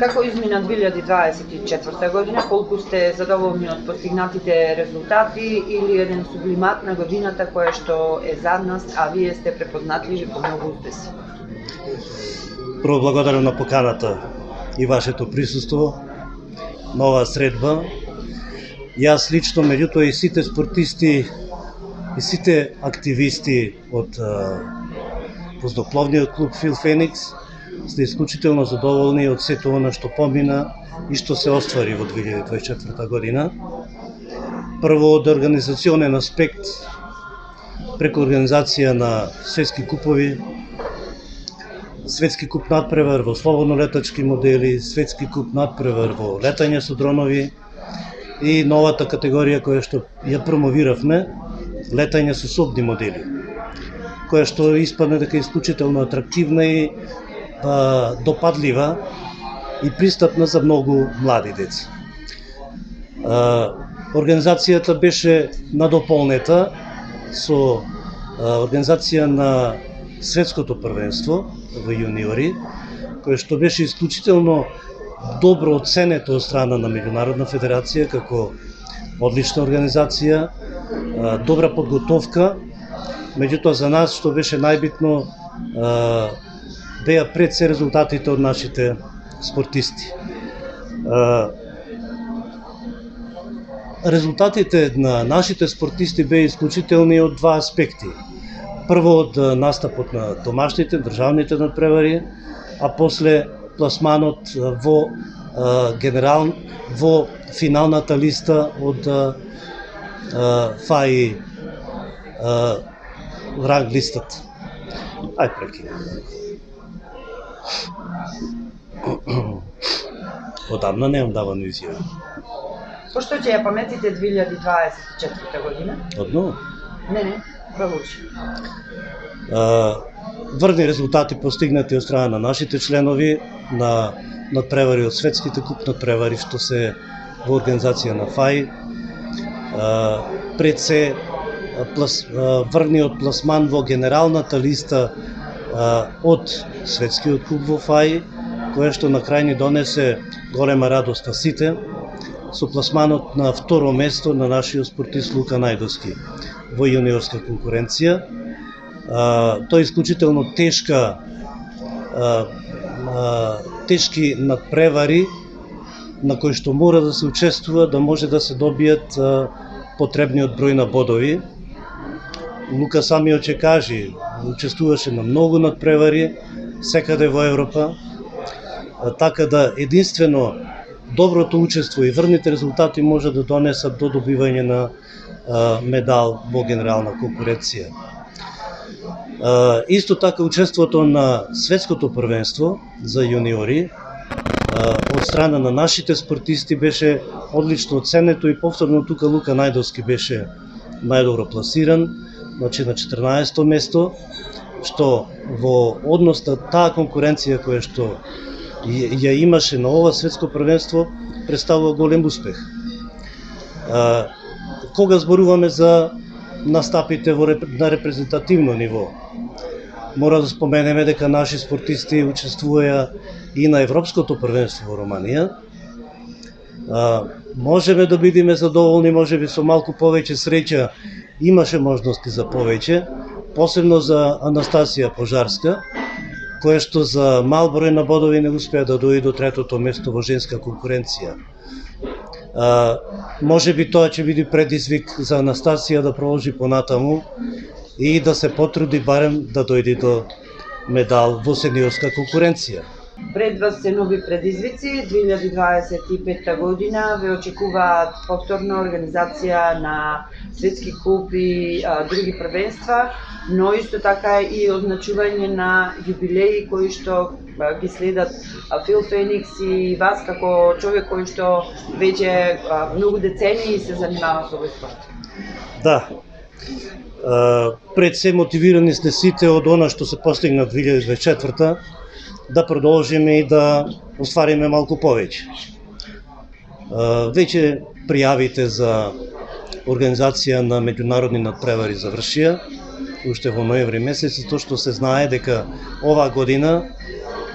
Како измина 2024 година? Колку сте задоволни од постигнатите резултати или еден сублимат на годината која што е зад нас, а вие сте препознатливи по многу успеси? Прво благодарам на поканата и вашето присуство на оваа средба. Јас лично, меѓутоа и сите спортисти и сите активисти од воздухопловниот клуб Фил Феникс сте исклучително задоволни од сето она што помина и што се оствари во 2024 година. Прво од организационен аспект, преку организација на светски купови, светски куп надпревар во слободно летачки модели, светски куп надпревар во летање со дронови и новата категорија која што ја промовиравме, летање со собни модели, која што испадне дека е исклучително атрактивна и допадлива и пристапна за многу млади деца. Организацијата беше надополнета со организација на светското првенство во јуниори, кое што беше исклучително добро оценето од страна на Меѓународна федерација како одлична организација, добра подготовка. Меѓутоа за нас што беше најбитно беа пред се резултатите од нашите спортисти. Резултатите на нашите спортисти беа исклучителни од два аспекти. Прво од настапот на домашните, државните надпревари, а после пласманот во финалната листа од ФАИ ранг листата. Ај прекинем. Одамна немам давано изјави. Пошто ќе ја паметите 2024 година? Одно? Не, продолжи. Врни резултати постигнати од страна на нашите членови на надпревари од светските куп надпревари што се во организација на ФАИ. Пред се врниот пласман во генералната листа од светскиот куп во ФАИ, која што на крај ни донесе голема радост на сите, со пласманот на второ место на нашиот спортист Лука Најдовски во јуниорска конкуренција. Тој исклучително тешки надпревари на кои што мора да се учествува да може да се добијат потребниот број на бодови. Лука самиот ќе кажи, учествуваше на многу надпревари секаде во Европа, така да единствено доброто учество и врните резултати може да донесат до добивање на медал во генерална конкуренција. Исто така учеството на светското првенство за јуниори од страна на нашите спортисти беше одлично оценето и повторно тука Лука Најдовски беше најдобро пласиран, значи на 14-то место, што во однос на таа конкуренција која што ја имаше на ова светско првенство представува голем успех. Кога зборуваме за настапите на репрезентативно ниво, мора да споменеме дека наши спортисти учествуваја и на Европското првенство во Романија. Можеме да бидеме задоволни, можеби со малку повеќе среќа имаше можности за повеќе, посебно за Анастасија Пожарска, која што за мал број на бодови не успеа да дојде до третото место во женска конкуренција. Можеби тоа ќе биде предизвик за Анастасија да продолжи понатаму и да се потруди барем да дојде до медал во сениорска конкуренција. Пред вас се нови предизвици. 2025 година ве очекуваат повторна организација на светски куп и други првенства, но исто така и означување на јубилеи кои што ги следат Фил Феникс и вас како човек кој што веќе многу децении се занимава со овој спорт. Да. Пред се мотивирани сте сите од она што се постигна 2024 да продолжиме и да оствариме малку повеќе. Веќе пријавите за организација на меѓународни надпревари завршија уште во ноември месец, и тоа што се знае дека оваа година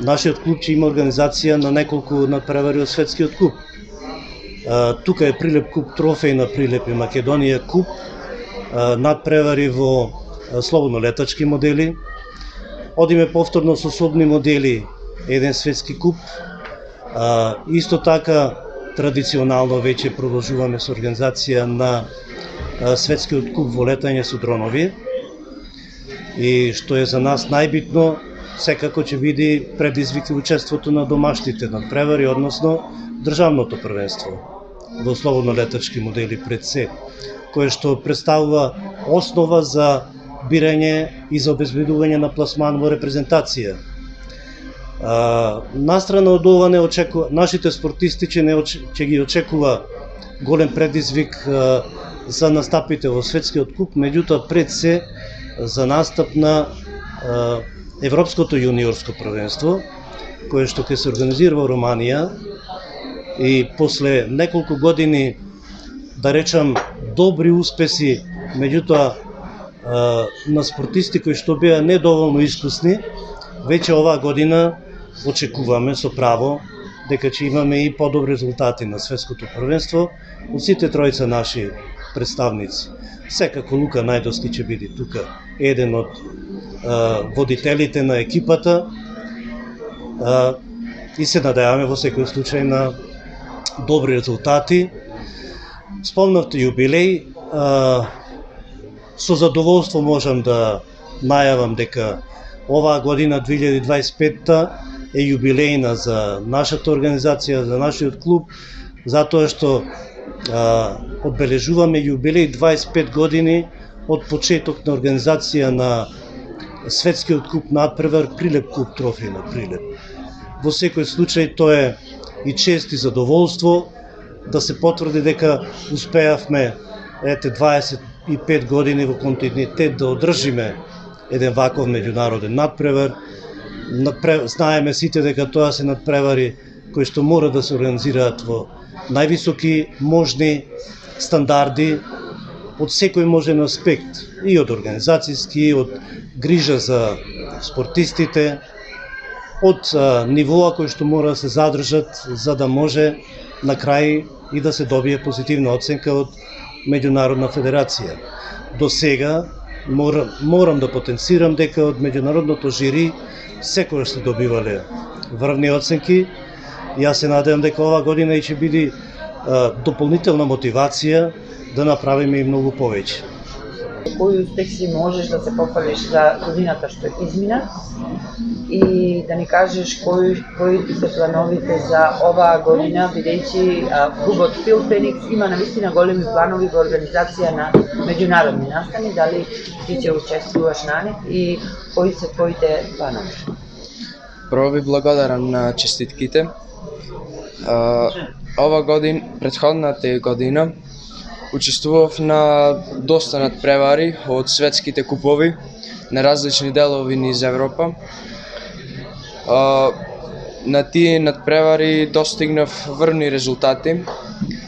нашиот клуб ќе има организација на неколку надпревари од светскиот куп. Тука е Прилеп куп, трофеј на Прилеп и Македонија куп, надпревари во слободно летачки модели. Одиме повторно со собни модели еден светски куп. Исто така традиционално веќе продолжуваме со организација на светскиот куп во летање со дронови. И што е за нас најбитно, секако ќе биде предизвик учеството на домашните надпревари, односно државното првенство во слободно летачки модели пред се, кое што представува основа за бирање и за обезбедување на пласман во репрезентација. Настрана од ова не очекува, нашите спортисти ќе ги очекува голем предизвик за настапите во светскиот куп, меѓутоа пред се за настап на Европското јуниорско првенство, кое што ќе се организира во Романија и после неколку години, да речам, добри успеси, меѓутоа на спортисти кои што беа недоволно искусни, веќе оваа година очекуваме со право дека ќе имаме и подобри резултати на светското првенство од сите тројца наши представници. Секако Лука Најдовски ќе биде тука, еден од водителите на екипата, и се надеваме во секој случај на добри резултати. Спомнавте јубилеј, со задоволство можам да најавам дека оваа година 2025 е јубилејна за нашата организација, за нашиот клуб, затоа што одбележуваме јубилеј 25 години од почеток на организација на светскиот куп надпревар Прилеп куп, трофеј на Прилеп. Во секој случај тоа е и чест и задоволство да се потврди дека успеавме 25 години во континуитет да одржиме еден ваков меѓународен надпревар. Знаеме сите дека тоа се надпревари кои што мора да се организираат во највисоки можни стандарди од секој можен аспект, и од организацијски, од грижа за спортистите, од нивоа кои што мора да се задржат за да може на крај и да се добие позитивна оценка од Меѓународна федерација. До сега морам да потенцирам дека од меѓународното жири секогаш се добивале врвни оценки. Јас се надевам дека ова година ќе биде дополнителна мотивација да направиме и многу повеќе. Кои успехи можеш да се похвалиш за годината што измина и да ни кажеш кои ти се плановите за оваа година, бидејќи клубот Фил Феникс има навистина големи планови во организација на меѓународни настани, дали ти ќе учествуваш на нив и кои се твоите планови? Прво ви благодарам на честитките. Ова година, претходната година, учествував на доста надпревари од светските купови на различни делови низ Европа. На тие надпревари достигнав врвни резултати.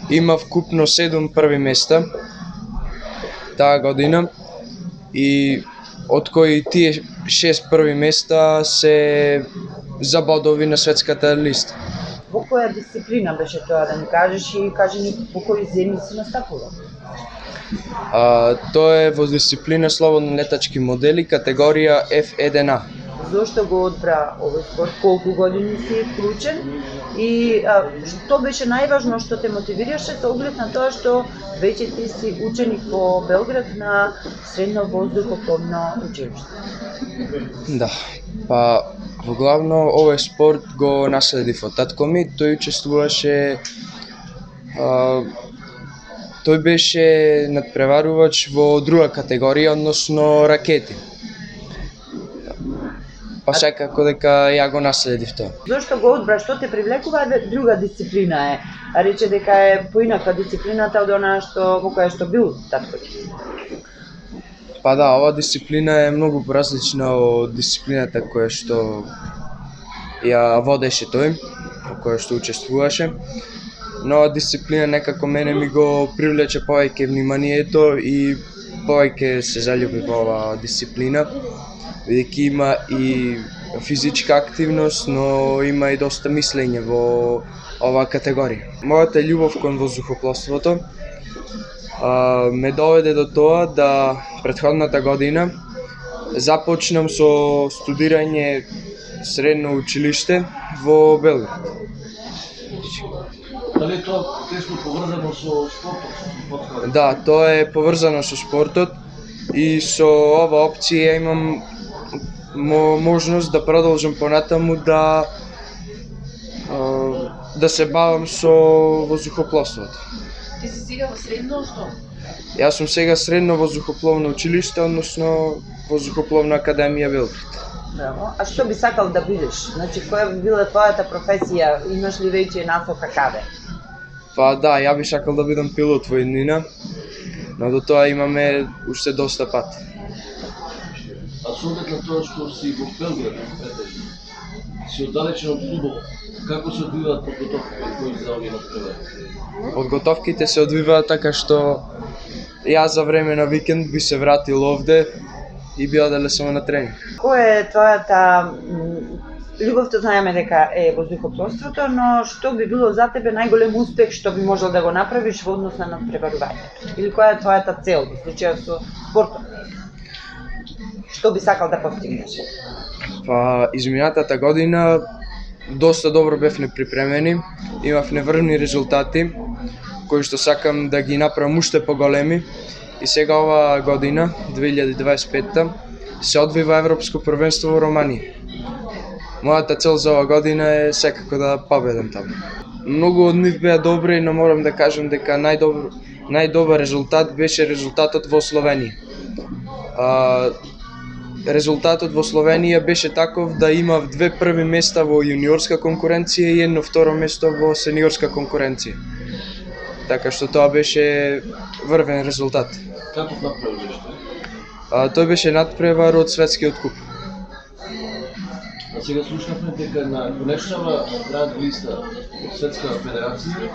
Имав купно 7 први места таа година и од кои тие 6 први места се за бодови на светската листа. Во која дисциплина беше тоа, да ни кажеш и кажи ни по кои земји си настапувал? Тоа е во дисциплина слободно летачки модели, категорија F1A. Зошто го одбра овој спорт? Колку години си вклучен? И што беше најважно што те мотивираше со оглед на тоа што веќе ти си ученик во Белград на средно воздухопловно училиште? Да, па во главно овој спорт го наследив од татко ми. Тој учествуваше, тој беше надпреварувач во друга категорија, односно ракети. Па секако дека ја го наследив тоа. Зошто го одбра, што те привлекува? Друга дисциплина е. Рече дека е поинаква дисциплината од онаа во која што бил татко ти. Па да, ова дисциплина е многу поразлична од дисциплината која што ја водеше тој, која што учествуваше. Но дисциплина некако мене ми го привлече повеќе вниманието и повеќе се заљубив во оваа дисциплина, бидејќи има и физичка активност, но има и доста мислење во оваа категорија. Мојата љубов кон воздухопловството ме доведе до тоа да претходната година започнам со студирање средно училиште во Белград. Дали е тоа тесно поврзано со спортот? Да, тоа е поврзано со спортот и со ова опција имам можност да продолжам понатаму да се бавам со воздухопловството. Ти си сега во средно, што? Јас сум сега средно воздухопловно училиште, односно воздухопловна академија Белград. Браво. А што би сакал да бидеш? Значи, која би била твојата професија? Имаш ли веќе насока каде? Па да, ја би сакал да бидам пилот во еднина, но до тоа имаме уште доста пат. А со оглед на тоа што си во Белград, си оддалечен од клубов, како се одвиваат подготовките кои за овие надпревари? Подготовките се одвиваат така што јас за време на викенд би се вратил овде и би оделе само на тренинг. Која е твојата љубовта, знаеме дека е воздухопловството, но што би било за тебе најголем успех што би можел да го направиш во однос на надпреварувањето? Или која е твојата цел во случајот со спортот? Што би сакал да постигнеш? Па изминатата година доста добро бевме припремени, имавме врвни резултати кои што сакам да ги направам уште поголеми и сега оваа година, 2025, се одвива Европско првенство во Романија. Мојата цел за оваа година е секако да победам таму. Многу од нив беа добри, но морам да кажам дека најдобар резултат беше резултатот во Словенија. Резултатот во Словенија беше таков да имав 2 први места во јуниорска конкуренција и едно второ место во сениорска конкуренција. Така што тоа беше врвен резултат. Каков надпревар беше тоа? Тој беше надпревар од светскиот куп. А сега слушнавме дека на конечнава ранг листа од Светска федерација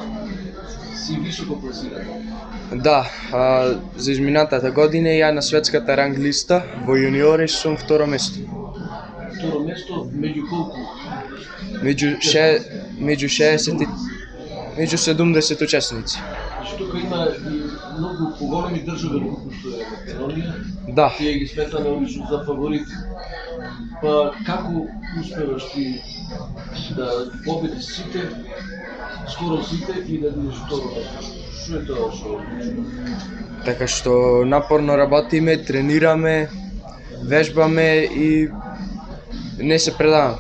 си високо пласиран. Да, за изминатата година ја на светската ранг листа во јуниори сум второ место. Второ место меѓу колку? Меѓу 70 учесници. Значи тука има и многу поголеми држави како што е Македонија. Да. Тие ги сметаме лично за фаворити. Па како успеваш ти да победиш сите, скоро сите и да бидеш второ место? Што е тоа што Така што напорно работиме, тренираме, вежбаме и не се предавам.